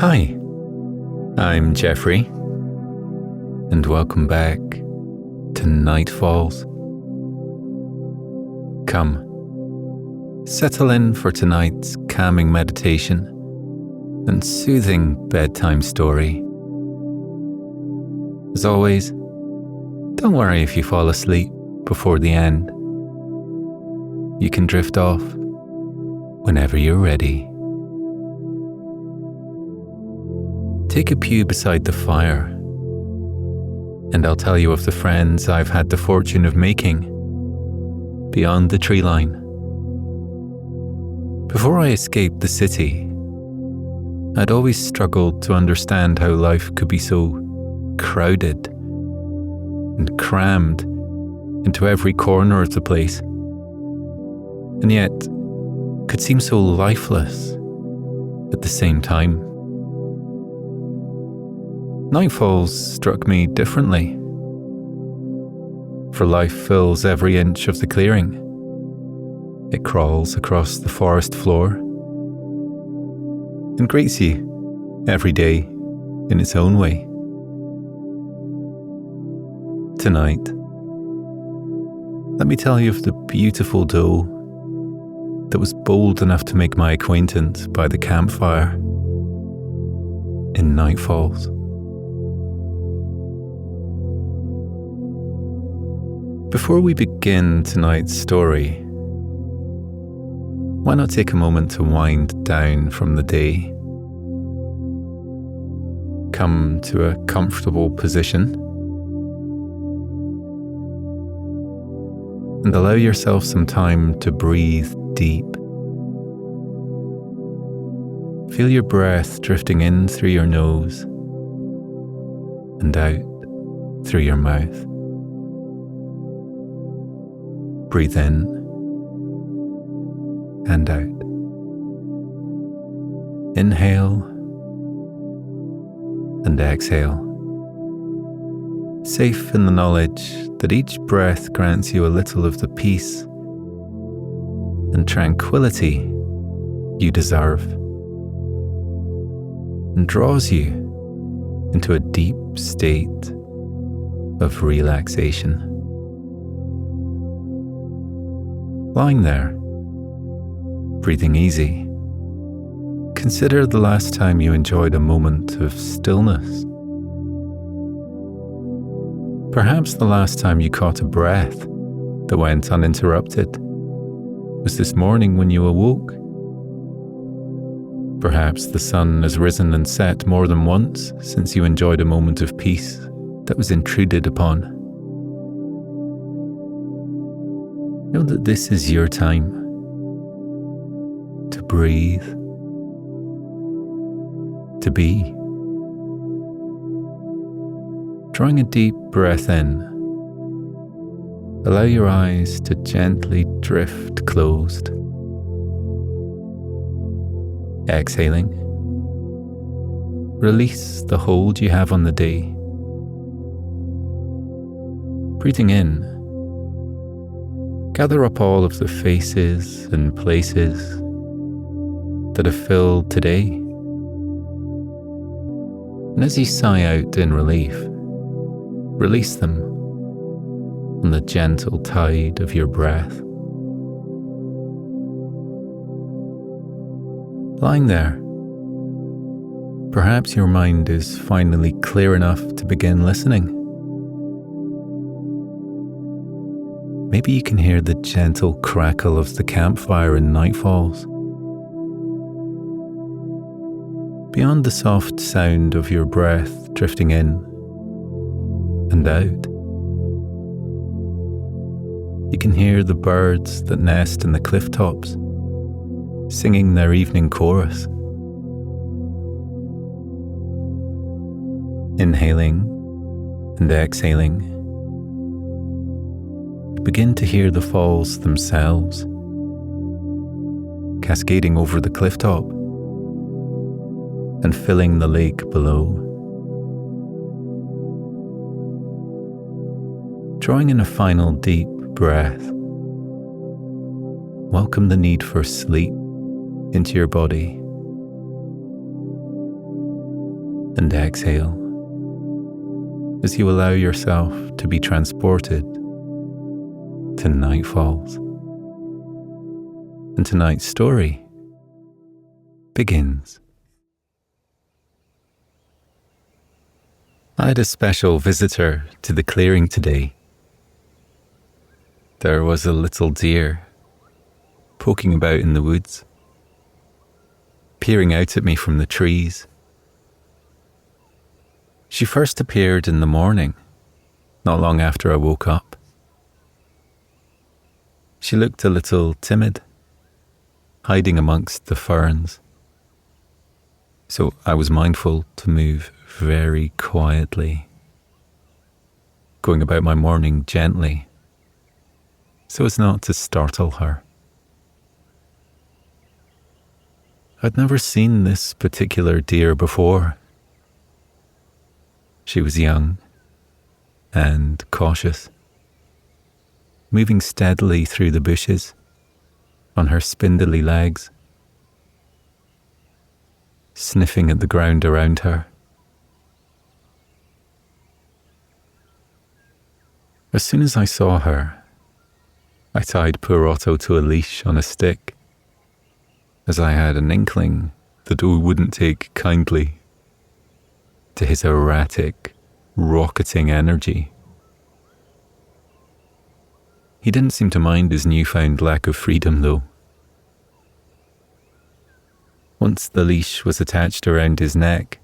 Hi, I'm Geoffrey, and welcome back to Night Falls. Come, settle in for tonight's calming meditation and soothing bedtime story. As always, don't worry if you fall asleep before the end. You can drift off whenever you're ready. Take a pew beside the fire, and I'll tell you of the friends I've had the fortune of making beyond the tree line. Before I escaped the city, I'd always struggled to understand how life could be so crowded and crammed into every corner of the place, and yet could seem so lifeless at the same time. Nightfalls struck me differently, for life fills every inch of the clearing. It crawls across the forest floor and greets you every day in its own way. Tonight, let me tell you of the beautiful doe that was bold enough to make my acquaintance by the campfire in Night Falls. Before we begin tonight's story, why not take a moment to wind down from the day? Come to a comfortable position and allow yourself some time to breathe deep. Feel your breath drifting in through your nose and out through your mouth. Breathe in and out. Inhale and exhale. Safe in the knowledge that each breath grants you a little of the peace and tranquility you deserve and draws you into a deep state of relaxation. Lying there, breathing easy, consider the last time you enjoyed a moment of stillness. Perhaps the last time you caught a breath that went uninterrupted was this morning when you awoke. Perhaps the sun has risen and set more than once since you enjoyed a moment of peace that was intruded upon. Know that this is your time to breathe, to be. Drawing a deep breath in, allow your eyes to gently drift closed. Exhaling, release the hold you have on the day. Breathing in, gather up all of the faces and places that have filled today. And as you sigh out in relief, release them on the gentle tide of your breath. Lying there, perhaps your mind is finally clear enough to begin listening. Maybe you can hear the gentle crackle of the campfire in Night Falls. Beyond the soft sound of your breath drifting in and out, you can hear the birds that nest in the cliff tops singing their evening chorus. Inhaling and exhaling, begin to hear the falls themselves, cascading over the cliff top and filling the lake below. Drawing in a final deep breath, welcome the need for sleep into your body. and exhale as you allow yourself to be transported to night falls. And tonight's story begins. I had a special visitor to the clearing today. There was a little deer poking about in the woods, peering out at me from the trees. She first appeared in the morning, not long after I woke up. She looked a little timid, hiding amongst the ferns. So I was mindful to move very quietly, going about my morning gently, so as not to startle her. I'd never seen this particular deer before. She was young and cautious, moving steadily through the bushes on her spindly legs, sniffing at the ground around her. As soon as I saw her, I tied poor Otto to a leash on a stick, as I had an inkling that I wouldn't take kindly to his erratic, rocketing energy. He didn't seem to mind his newfound lack of freedom, though. Once the leash was attached around his neck,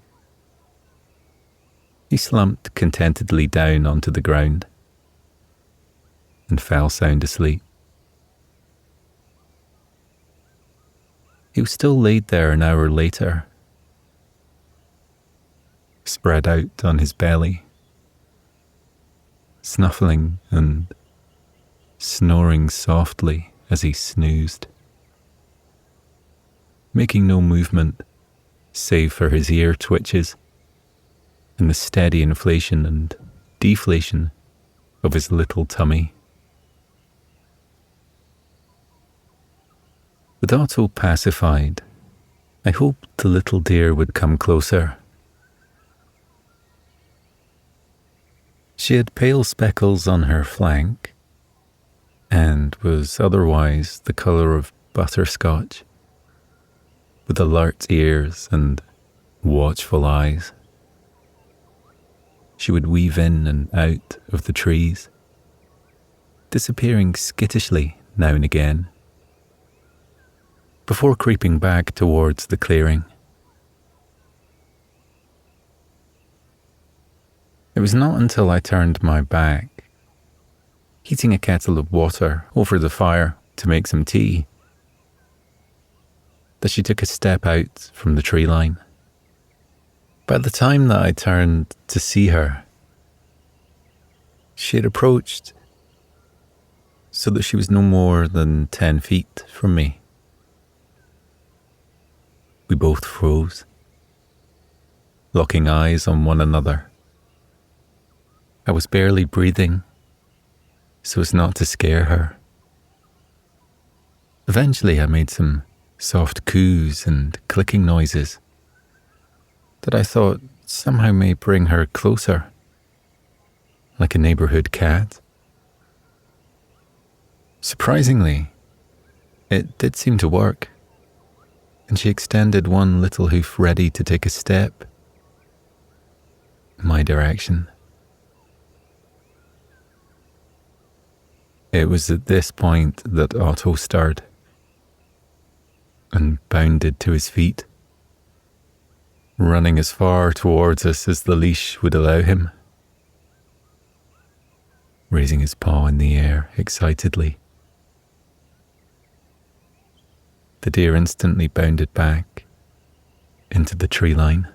he slumped contentedly down onto the ground and fell sound asleep. He was still laid there an hour later, spread out on his belly, snuffling and snoring softly as he snoozed, making no movement save for his ear twitches and the steady inflation and deflation of his little tummy. With Otto pacified, I hoped the little deer would come closer. She had pale speckles on her flank and was otherwise the colour of butterscotch, with alert ears and watchful eyes. She would weave in and out of the trees, disappearing skittishly now and again, before creeping back towards the clearing. It was not until I turned my back, heating a kettle of water over the fire to make some tea, that she took a step out from the tree line. By the time that I turned to see her, she had approached so that she was no more than 10 feet from me. We both froze, locking eyes on one another. I was barely breathing, so as not to scare her. Eventually I made some soft coos and clicking noises that I thought somehow may bring her closer, like a neighbourhood cat. Surprisingly, it did seem to work, and she extended one little hoof ready to take a step in my direction. It was at this point that Otto stirred and bounded to his feet, running as far towards us as the leash would allow him, raising his paw in the air excitedly. The deer instantly bounded back into the tree line.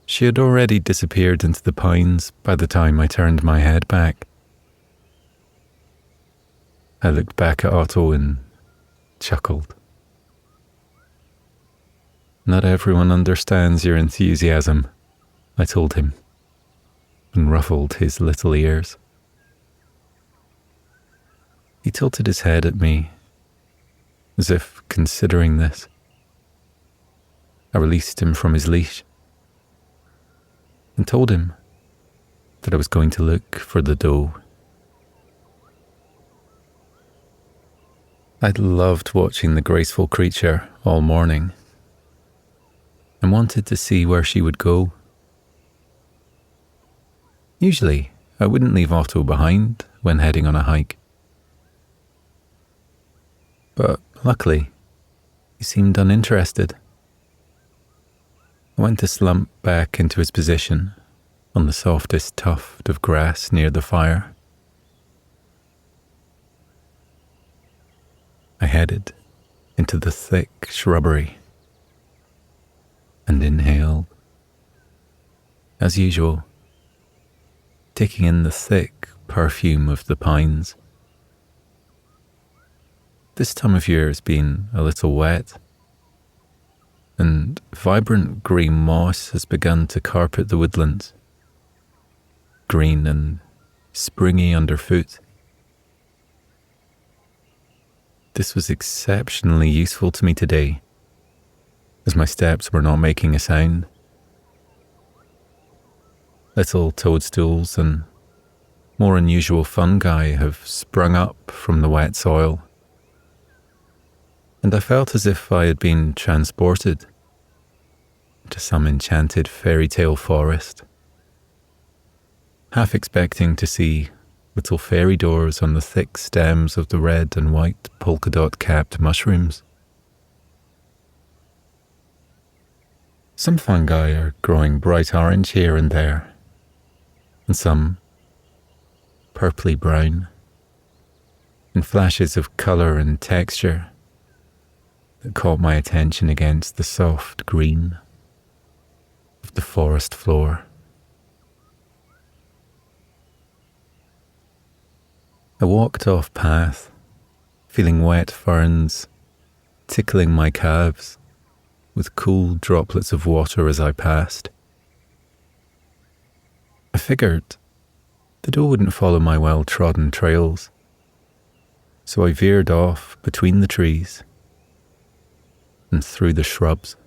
She had already disappeared into the pines by the time I turned my head back. I looked back at Otto and chuckled. "Not everyone understands your enthusiasm," I told him, and ruffled his little ears. He tilted his head at me, as if considering this. I released him from his leash and told him that I was going to look for the doe. I'd loved watching the graceful creature all morning and wanted to see where she would go. Usually, I wouldn't leave Otto behind when heading on a hike. But luckily, he seemed uninterested. I went to slump back into his position on the softest tuft of grass near the fire. I headed into the thick shrubbery and inhaled, as usual, taking in the thick perfume of the pines. This time of year has been a little wet, and vibrant green moss has begun to carpet the woodlands, green and springy underfoot. This was exceptionally useful to me today, as my steps were not making a sound. Little toadstools and more unusual fungi have sprung up from the wet soil, and I felt as if I had been transported to some enchanted fairy tale forest, half expecting to see little fairy doors on the thick stems of the red and white polka dot capped mushrooms. Some fungi are growing bright orange here and there, and some purply brown, in flashes of colour and texture that caught my attention against the soft green of the forest floor. I walked off path, feeling wet ferns tickling my calves with cool droplets of water as I passed. I figured the doe wouldn't follow my well-trodden trails, so I veered off between the trees and through the shrubs.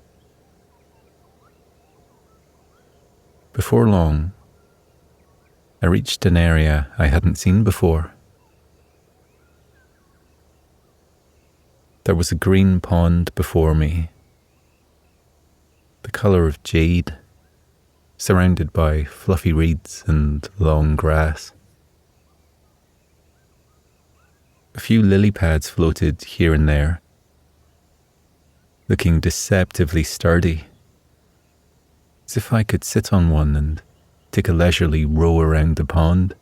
Before long, I reached an area I hadn't seen before. There was a green pond before me, the colour of jade, surrounded by fluffy reeds and long grass. A few lily pads floated here and there, looking deceptively sturdy, as if I could sit on one and take a leisurely row around the pond.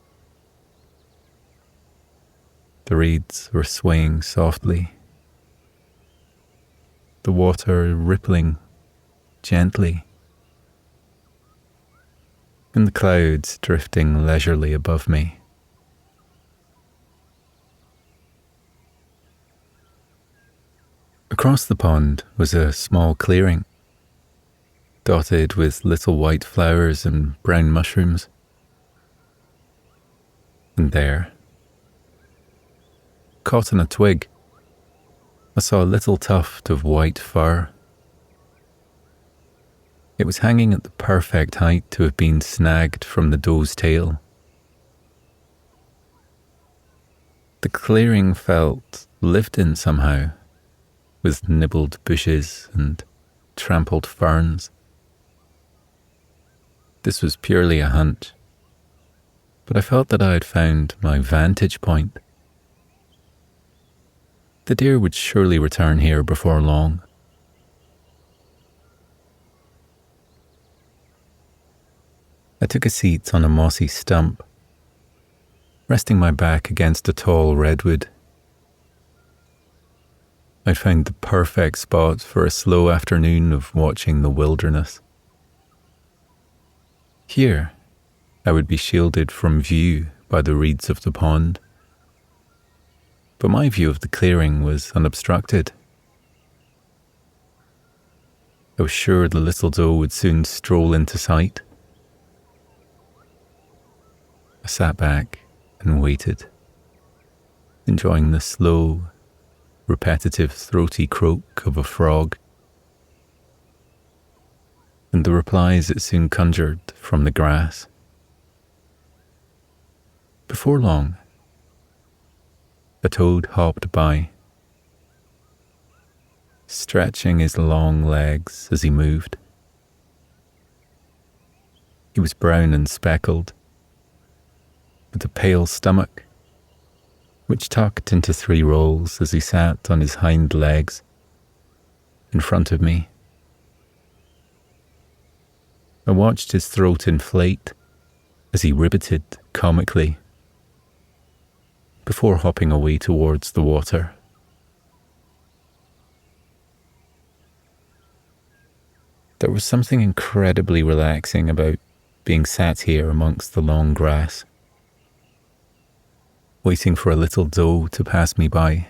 The reeds were swaying softly, the water rippling gently, and the clouds drifting leisurely above me. Across the pond was a small clearing, dotted with little white flowers and brown mushrooms. And there, caught in a twig, I saw a little tuft of white fur. It was hanging at the perfect height to have been snagged from the doe's tail. The clearing felt lived in somehow, with nibbled bushes and trampled ferns. This was purely a hunch, but I felt that I had found my vantage point. The deer would surely return here before long. I took a seat on a mossy stump, resting my back against a tall redwood. I'd found the perfect spot for a slow afternoon of watching the wilderness. Here, I would be shielded from view by the reeds of the pond, but my view of the clearing was unobstructed. I was sure the little doe would soon stroll into sight. I sat back and waited, enjoying the slow, repetitive throaty croak of a frog. and the replies it soon conjured from the grass. Before long, a toad hopped by, stretching his long legs as he moved. He was brown and speckled, with a pale stomach, which tucked into 3 rolls as he sat on his hind legs in front of me. I watched his throat inflate as he ribbited comically before hopping away towards the water. There was something incredibly relaxing about being sat here amongst the long grass, waiting for a little doe to pass me by.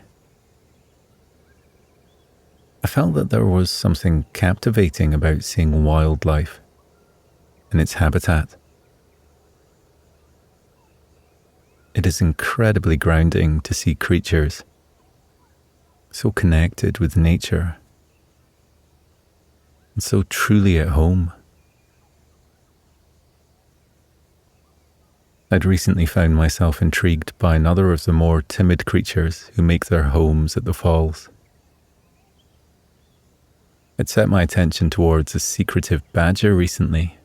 I felt that there was something captivating about seeing wildlife in its habitat. It is incredibly grounding to see creatures so connected with nature and so truly at home. I'd recently found myself intrigued by another of the more timid creatures who make their homes at the falls. I'd set my attention towards a secretive badger recently,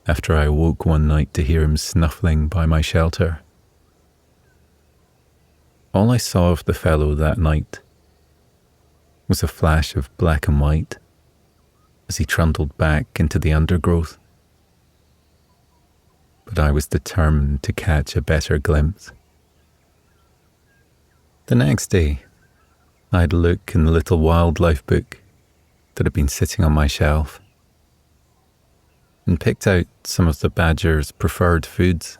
after I awoke one night to hear him snuffling by my shelter. All I saw of the fellow that night was a flash of black and white as he trundled back into the undergrowth. But I was determined to catch a better glimpse. The next day, I had a look in the little wildlife book that had been sitting on my shelf and picked out some of the badger's preferred foods.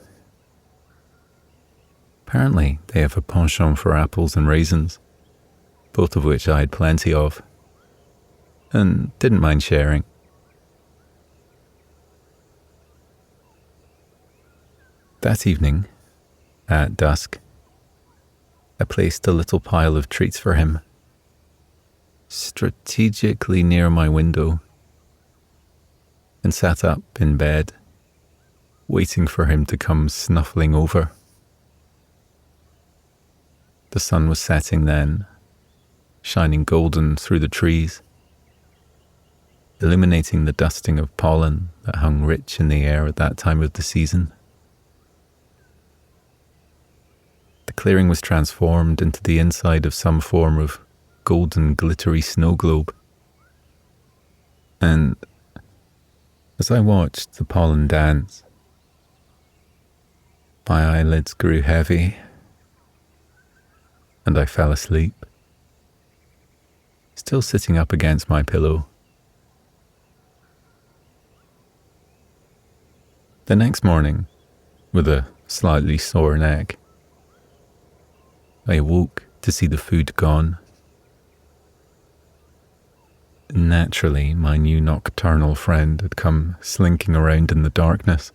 Apparently, they have a penchant for apples and raisins, both of which I had plenty of, and didn't mind sharing. That evening, at dusk, I placed a little pile of treats for him, strategically near my window, and sat up in bed, waiting for him to come snuffling over. The sun was setting then, shining golden through the trees, illuminating the dusting of pollen that hung rich in the air at that time of the season. The clearing was transformed into the inside of some form of golden glittery snow globe. And as I watched the pollen dance, my eyelids grew heavy and I fell asleep, still sitting up against my pillow. The next morning, with a slightly sore neck, I awoke to see the food gone. Naturally, my new nocturnal friend had come slinking around in the darkness,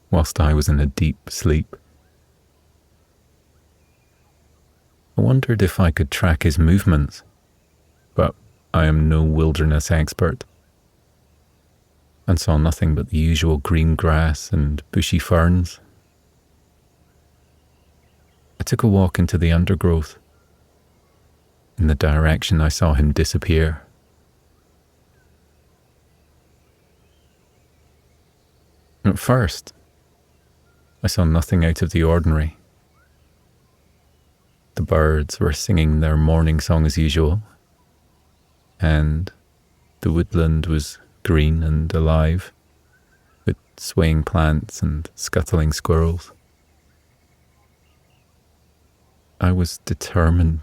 whilst I was in a deep sleep. I wondered if I could track his movements, but I am no wilderness expert, and saw nothing but the usual green grass and bushy ferns. I took a walk into the undergrowth, in the direction I saw him disappear. At first, I saw nothing out of the ordinary. The birds were singing their morning song as usual, and the woodland was green and alive, with swaying plants and scuttling squirrels. I was determined,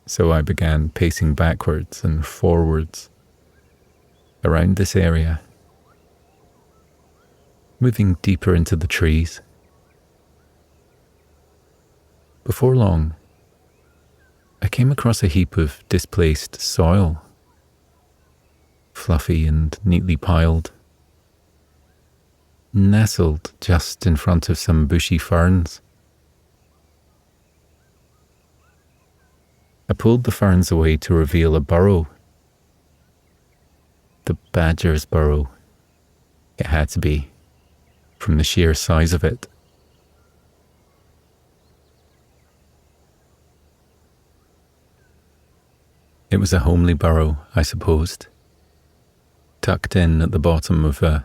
so I began pacing backwards and forwards around this area, moving deeper into the trees. Before long, I came across a heap of displaced soil, fluffy and neatly piled, nestled just in front of some bushy ferns. I pulled the ferns away to reveal a burrow, badger's burrow. It had to be, from the sheer size of it. It was a homely burrow, I supposed, tucked in at the bottom of a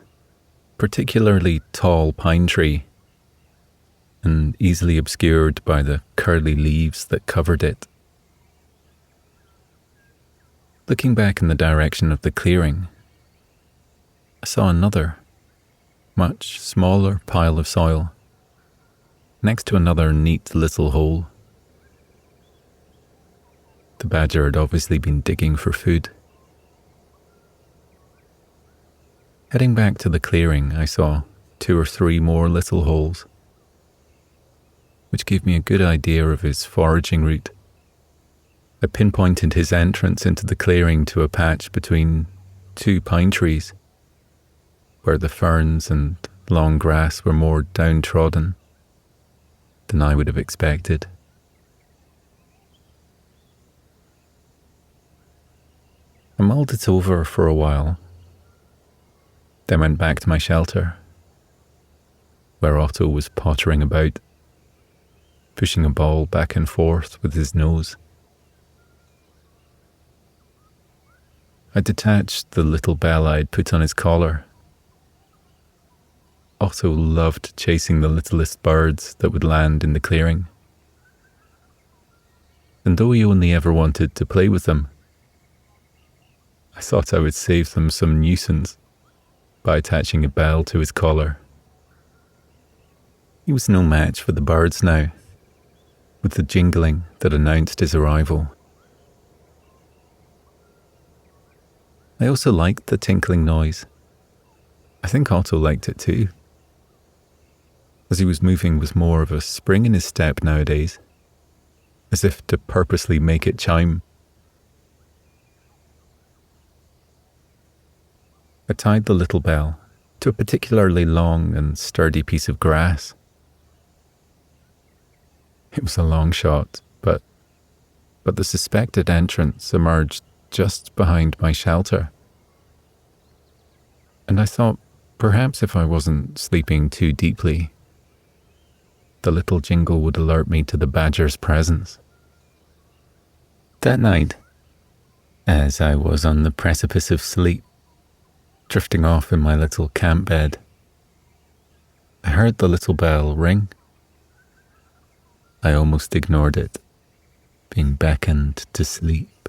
particularly tall pine tree and easily obscured by the curly leaves that covered it. Looking back in the direction of the clearing, I saw another, much smaller pile of soil next to another neat little hole. The badger had obviously been digging for food. Heading back to the clearing, I saw 2 or 3 more little holes, which gave me a good idea of his foraging route. I pinpointed his entrance into the clearing to a patch between 2 pine trees, where the ferns and long grass were more downtrodden than I would have expected. I mulled it over for a while, then went back to my shelter, where Otto was pottering about, pushing a ball back and forth with his nose. I detached the little bell I had put on his collar. Otto loved chasing the littlest birds that would land in the clearing. And though he only ever wanted to play with them, I thought I would save them some nuisance by attaching a bell to his collar. He was no match for the birds now, with the jingling that announced his arrival. I also liked the tinkling noise. I think Otto liked it too, as he was moving with more of a spring in his step nowadays, as if to purposely make it chime. I tied the little bell to a particularly long and sturdy piece of grass. It was a long shot, but the suspected entrance emerged just behind my shelter. And I thought perhaps if I wasn't sleeping too deeply, the little jingle would alert me to the badger's presence. That night, as I was on the precipice of sleep, drifting off in my little camp bed, I heard the little bell ring. I almost ignored it, being beckoned to sleep,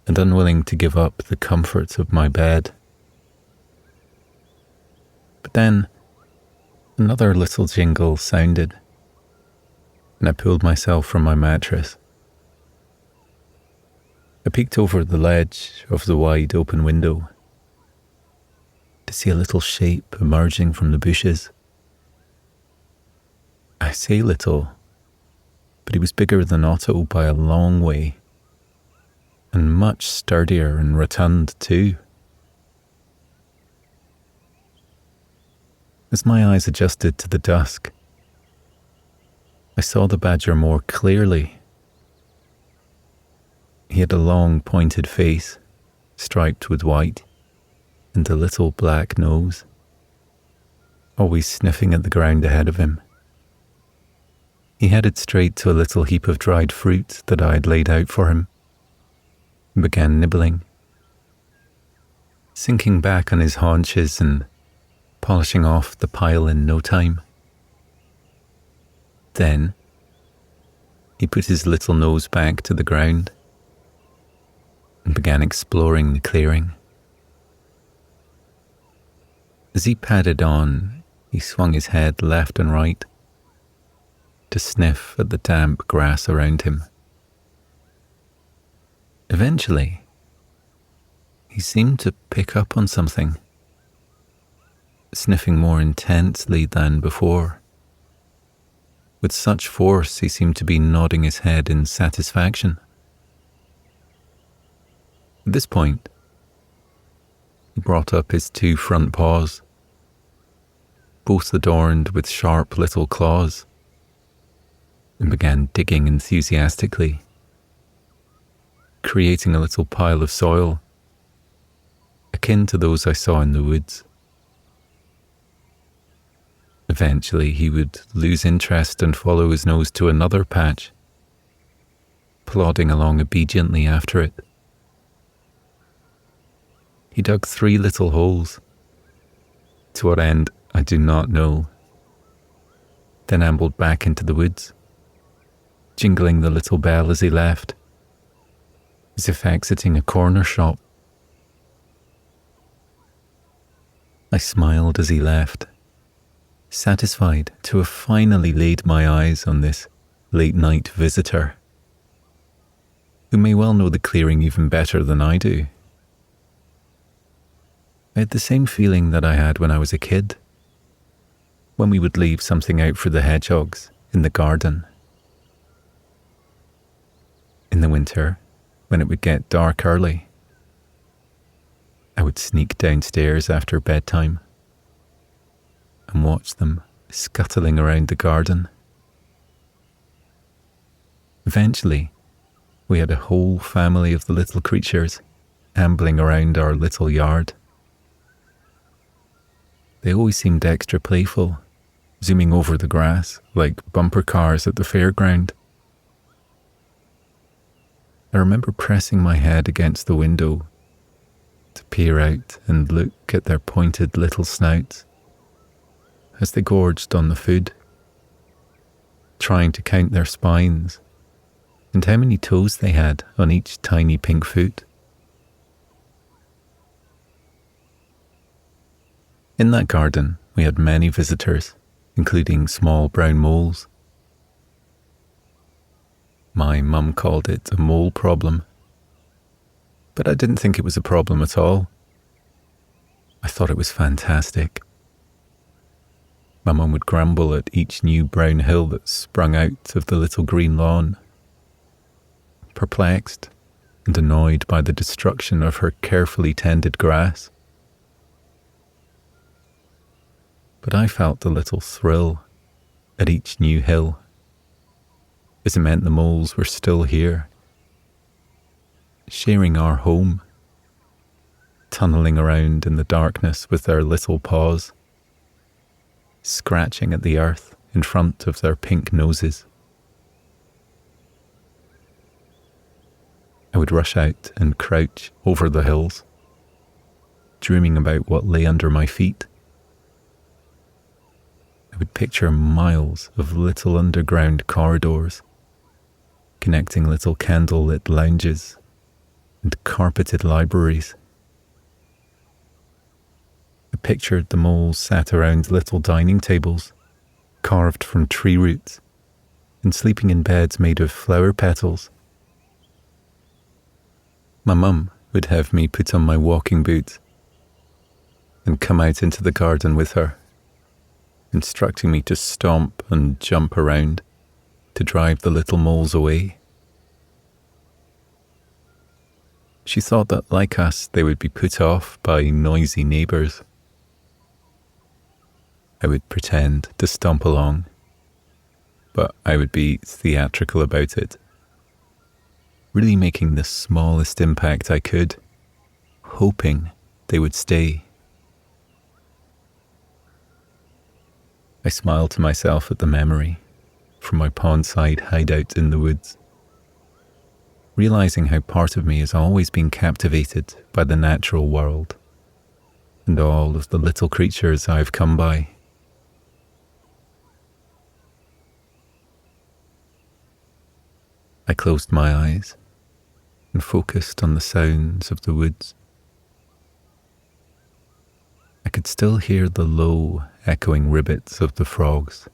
and unwilling to give up the comfort of my bed. But then, another little jingle sounded, and I pulled myself from my mattress. I peeked over the ledge of the wide open window to see a little shape emerging from the bushes. I say little, but he was bigger than Otto by a long way, and much sturdier and rotund too. As my eyes adjusted to the dusk, I saw the badger more clearly. He had a long pointed face, striped with white, and a little black nose, always sniffing at the ground ahead of him. He headed straight to a little heap of dried fruit that I had laid out for him, and began nibbling, sinking back on his haunches and polishing off the pile in no time. Then he put his little nose back to the ground and began exploring the clearing. As he padded on, he swung his head left and right to sniff at the damp grass around him. Eventually, he seemed to pick up on something, sniffing more intensely than before. With such force, he seemed to be nodding his head in satisfaction. At this point, he brought up his 2 front paws, both adorned with sharp little claws, and began digging enthusiastically, creating a little pile of soil, a akin to those I saw in the woods. Eventually, he would lose interest and follow his nose to another patch, plodding along obediently after it. He dug 3 little holes. To what end, I do not know. Then ambled back into the woods, jingling the little bell as he left, as if exiting a corner shop. I smiled as he left, satisfied to have finally laid my eyes on this late-night visitor, who may well know the clearing even better than I do. I had the same feeling that I had when I was a kid, when we would leave something out for the hedgehogs in the garden. In the winter, when it would get dark early, I would sneak downstairs after bedtime and watch them scuttling around the garden. Eventually, we had a whole family of the little creatures ambling around our little yard. They always seemed extra playful, zooming over the grass like bumper cars at the fairground. I remember pressing my head against the window to peer out and look at their pointed little snouts as they gorged on the food, trying to count their spines and how many toes they had on each tiny pink foot. In that garden, we had many visitors, including small brown moles. My mum called it a mole problem, but I didn't think it was a problem at all. I thought it was fantastic. My mum would grumble at each new brown hill that sprung out of the little green lawn, perplexed and annoyed by the destruction of her carefully tended grass. But I felt a little thrill at each new hill, as it meant the moles were still here, sharing our home, tunneling around in the darkness with their little paws, scratching at the earth in front of their pink noses. I would rush out and crouch over the hills, dreaming about what lay under my feet. I would picture miles of little underground corridors, connecting little candle-lit lounges and carpeted libraries. I pictured the moles sat around little dining tables, carved from tree roots, and sleeping in beds made of flower petals. My mum would have me put on my walking boots and come out into the garden with her, instructing me to stomp and jump around to drive the little moles away. She thought that, like us, they would be put off by noisy neighbours. I would pretend to stomp along, but I would be theatrical about it, really making the smallest impact I could, hoping they would stay. I smiled to myself at the memory from my pondside hideout in the woods, realizing how part of me has always been captivated by the natural world and all of the little creatures I've come by. I closed my eyes and focused on the sounds of the woods. I could still hear the low, echoing ribbits of the frogs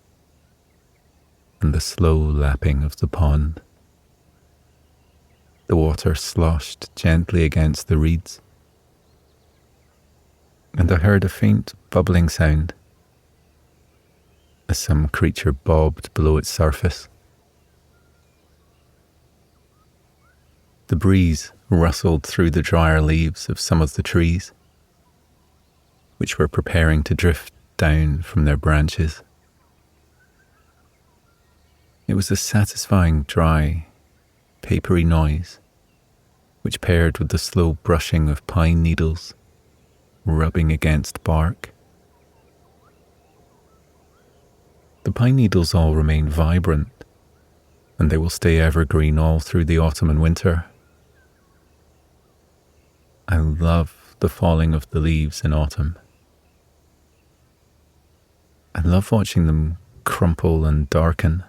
and the slow lapping of the pond. The water sloshed gently against the reeds, and I heard a faint bubbling sound as some creature bobbed below its surface. The breeze rustled through the drier leaves of some of the trees, which were preparing to drift down from their branches. It was a satisfying, dry, papery noise, which paired with the slow brushing of pine needles rubbing against bark. The pine needles all remain vibrant, and they will stay evergreen all through the autumn and winter. I love the falling of the leaves in autumn. I love watching them crumple and darken,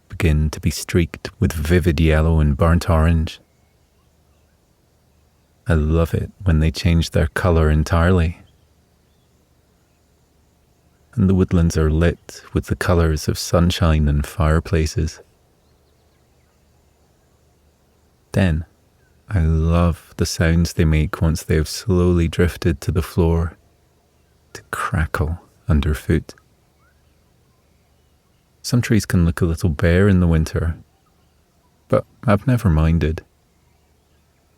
begin to be streaked with vivid yellow and burnt orange. I love it when they change their colour entirely, and the woodlands are lit with the colours of sunshine and fireplaces. Then, I love the sounds they make once they have slowly drifted to the floor to crackle underfoot. Some trees can look a little bare in the winter, but I've never minded.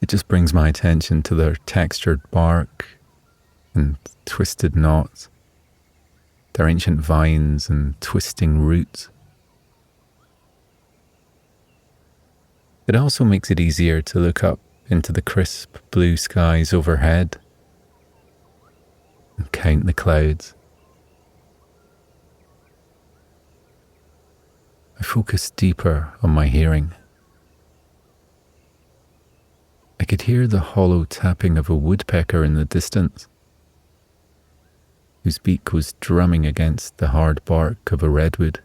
It just brings my attention to their textured bark and twisted knots, their ancient vines and twisting roots. It also makes it easier to look up into the crisp blue skies overhead and count the clouds. I focus deeper on my hearing. I could hear the hollow tapping of a woodpecker in the distance, whose beak was drumming against the hard bark of a redwood,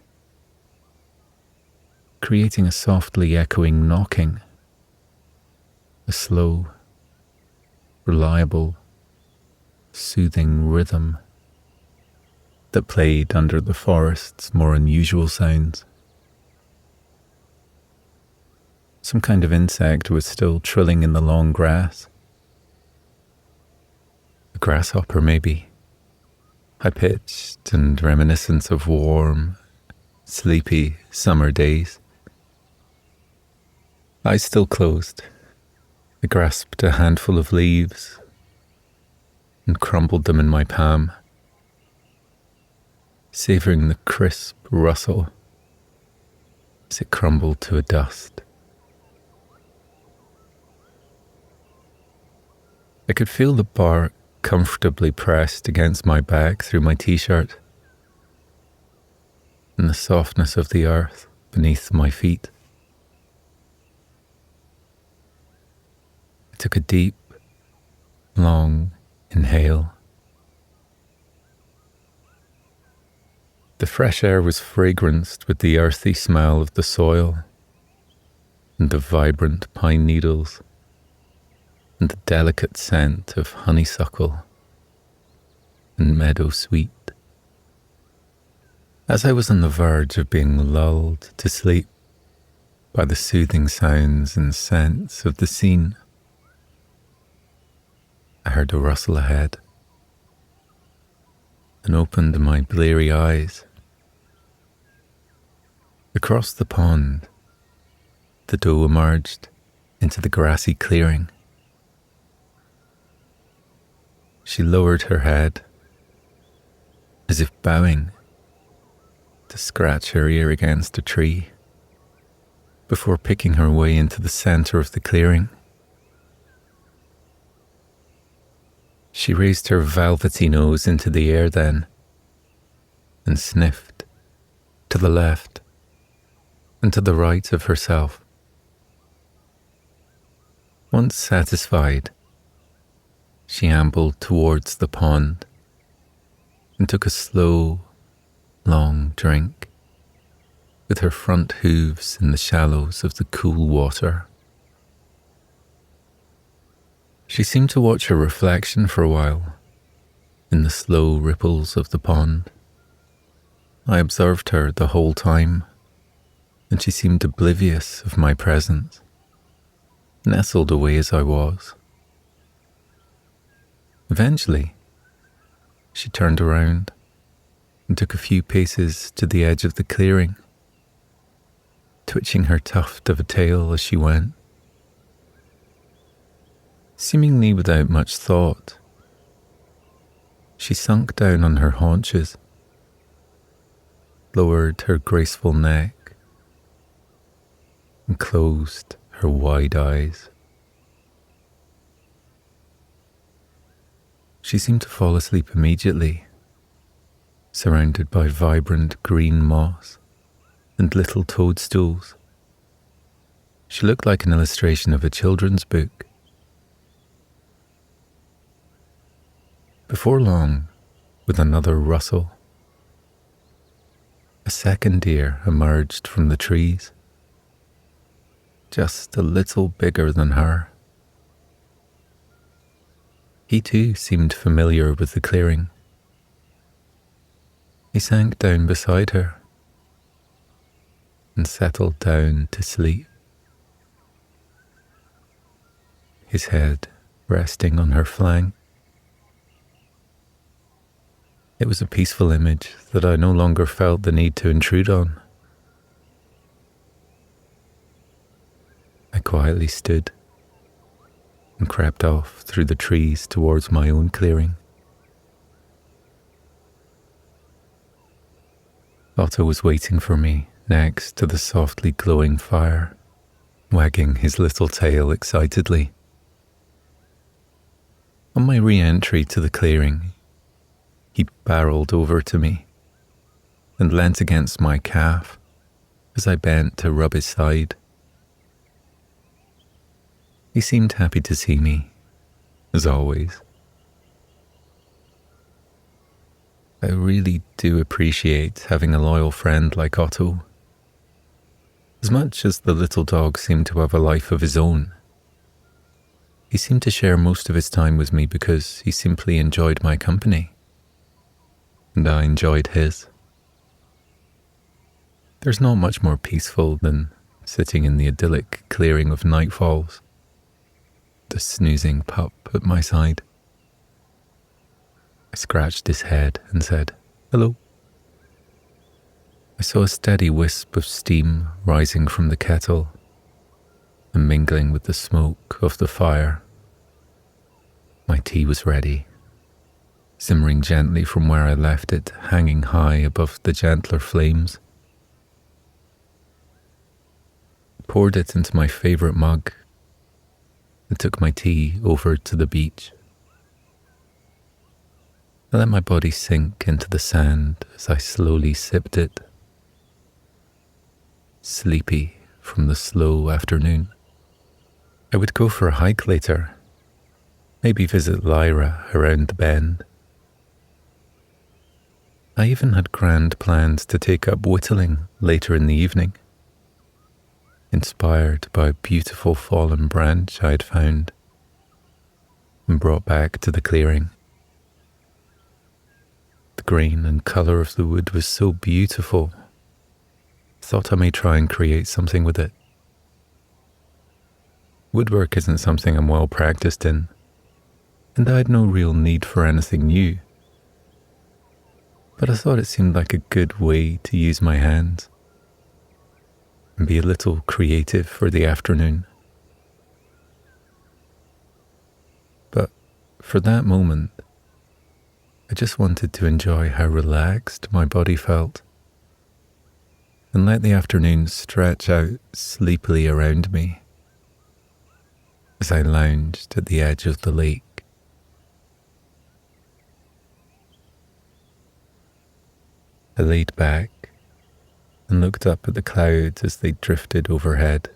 creating a softly echoing knocking, a slow, reliable, soothing rhythm that played under the forest's more unusual sounds. Some kind of insect was still trilling in the long grass. A grasshopper, maybe, high-pitched and reminiscent of warm, sleepy summer days. Eyes still closed, I grasped a handful of leaves and crumbled them in my palm, savouring the crisp rustle as it crumbled to a dust. I could feel the bark comfortably pressed against my back through my t-shirt, and the softness of the earth beneath my feet. I took a deep, long inhale. The fresh air was fragranced with the earthy smell of the soil and the vibrant pine needles and the delicate scent of honeysuckle and meadow sweet. As I was on the verge of being lulled to sleep by the soothing sounds and scents of the scene, I heard a rustle ahead and opened my bleary eyes. Across the pond, the doe emerged into the grassy clearing. She lowered her head, as if bowing to scratch her ear against a tree, before picking her way into the centre of the clearing. She raised her velvety nose into the air then, and sniffed to the left and to the right of herself. Once satisfied, she ambled towards the pond and took a slow, long drink, with her front hooves in the shallows of the cool water. She seemed to watch her reflection for a while in the slow ripples of the pond. I observed her the whole time, and she seemed oblivious of my presence, nestled away as I was. Eventually, she turned around and took a few paces to the edge of the clearing, twitching her tuft of a tail as she went. Seemingly without much thought, she sunk down on her haunches, lowered her graceful neck, and closed her wide eyes. She seemed to fall asleep immediately, surrounded by vibrant green moss and little toadstools. She looked like an illustration of a children's book. Before long, with another rustle, a second deer emerged from the trees, just a little bigger than her. He too seemed familiar with the clearing. He sank down beside her and settled down to sleep, his head resting on her flank. It was a peaceful image that I no longer felt the need to intrude on. I quietly stood and crept off through the trees towards my own clearing. Otto was waiting for me next to the softly glowing fire, wagging his little tail excitedly. On my re-entry to the clearing, he barreled over to me and leant against my calf as I bent to rub his side. He seemed happy to see me, as always. I really do appreciate having a loyal friend like Otto. As much as the little dog seemed to have a life of his own, he seemed to share most of his time with me because he simply enjoyed my company, and I enjoyed his. There's not much more peaceful than sitting in the idyllic clearing of nightfalls, the snoozing pup at my side. I scratched his head and said, "Hello." I saw a steady wisp of steam rising from the kettle and mingling with the smoke of the fire. My tea was ready, simmering gently from where I left it, hanging high above the gentler flames. I poured it into my favourite mug and took my tea over to the beach. I let my body sink into the sand as I slowly sipped it, sleepy from the slow afternoon. I would go for a hike later, maybe visit Lyra around the bend. I even had grand plans to take up whittling later in the evening, inspired by a beautiful fallen branch I had found and brought back to the clearing. The grain and colour of the wood was so beautiful, I thought I may try and create something with it. Woodwork isn't something I'm well practiced in, and I had no real need for anything new. But I thought it seemed like a good way to use my hands and be a little creative for the afternoon. But for that moment, I just wanted to enjoy how relaxed my body felt and let the afternoon stretch out sleepily around me as I lounged at the edge of the lake. I laid back and looked up at the clouds as they drifted overhead.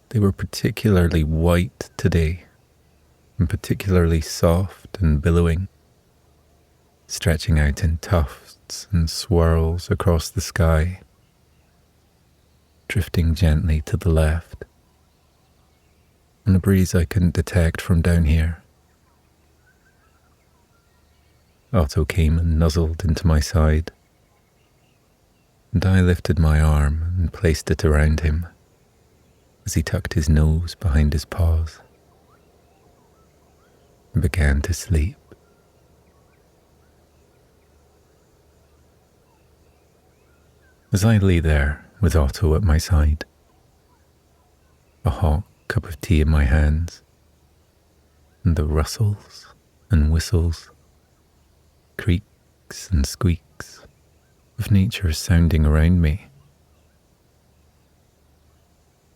They were particularly white today, and particularly soft and billowing, stretching out in tufts and swirls across the sky, drifting gently to the left, on a breeze I couldn't detect from down here. Otto came and nuzzled into my side, and I lifted my arm and placed it around him as he tucked his nose behind his paws and began to sleep. As I lay there with Otto at my side, a hot cup of tea in my hands, and the rustles and whistles, creaks and squeaks of nature sounding around me,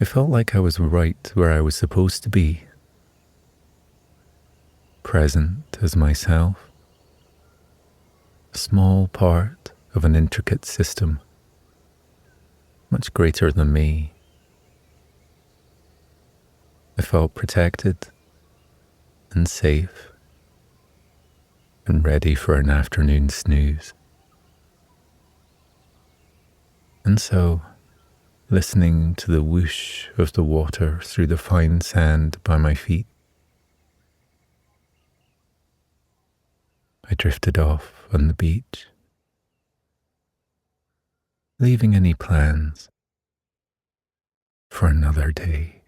it felt like I was right where I was supposed to be. present as myself, a small part of an intricate system, much greater than me. I felt protected and safe and ready for an afternoon snooze. And so, listening to the whoosh of the water through the fine sand by my feet, I drifted off on the beach, leaving any plans for another day.